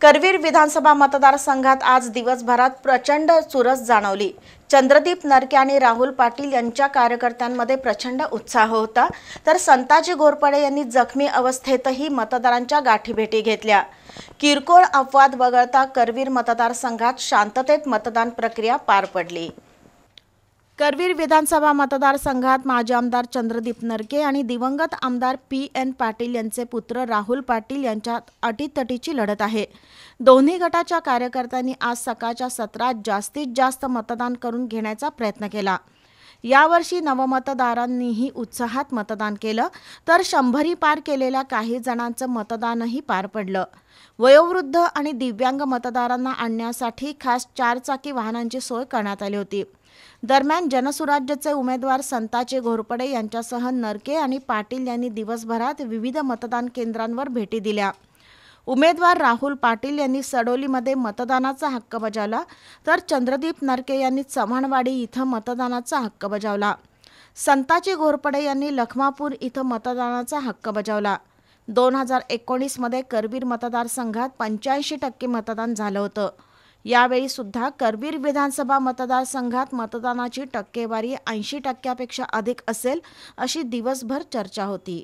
करवीर विधानसभा मतदारसंघात आज दिवसभरात प्रचंड चुरस जाणवली। चंद्रदीप नरके आणि राहुल पाटील यांच्या कार्यकर्त्यांमध्ये प्रचंड उत्साह होता, तर संताजी घोरपडे यांनी जखमी अवस्थेतही मतदारांच्या गाठीभेटी घेतल्या। किरकोळ अपवाद वगळता करवीर मतदारसंघात शांततेत मतदान प्रक्रिया पार पडली। करवीर विधानसभा मतदारसंघात माजी आमदार चंद्रदीप नरके आणि दिवंगत आमदार पी.एन. पाटील यांचे पुत्र राहुल पाटील यांच्यात अटीतटीची लढत आहे। दोन्ही गटाच्या कार्यकर्त्यांनी आज सकाळच्या सत्रात जास्तीत जास्त मतदान करून घेण्याचा प्रयत्न केला। यावर्षी नवमतदारांनीही उत्साहात मतदान केलं, तर 100 पार केलेल्या काही जणांचं मतदानही पार पडलं। वयोवृद्ध आणि दिव्यांग मतदारांना आणण्यासाठी खास 4 चाकी वाहनांची सोय करण्यात आली होती। दरम्यान जनसुराज्यचे उमेदवार संताजी घोरपडे यांच्यासह नरके आणि पाटील यांनी दिवसभरात विविध मतदान केंद्रांवर भेटी दिल्या। उमेदवार राहुल पाटील यांनी सडोलीमध्ये मतदानाचा हक्क बजावला, तर चंद्रदीप नरके यांनी चव्हाणवाडी इथं मतदानाचा हक्क बजावला। संताजी घोरपडे यांनी लखमापूर इथं मतदानाचा हक्क बजावला। 2019 मध्ये करवीर मतदारसंघात 85% मतदान झालं होतं। यावेळी सुद्धा करवीर विधानसभा मतदारसंघात मतदानाची टक्केवारी 80% पेक्षा अधिक असेल, अशी दिवसभर चर्चा होती।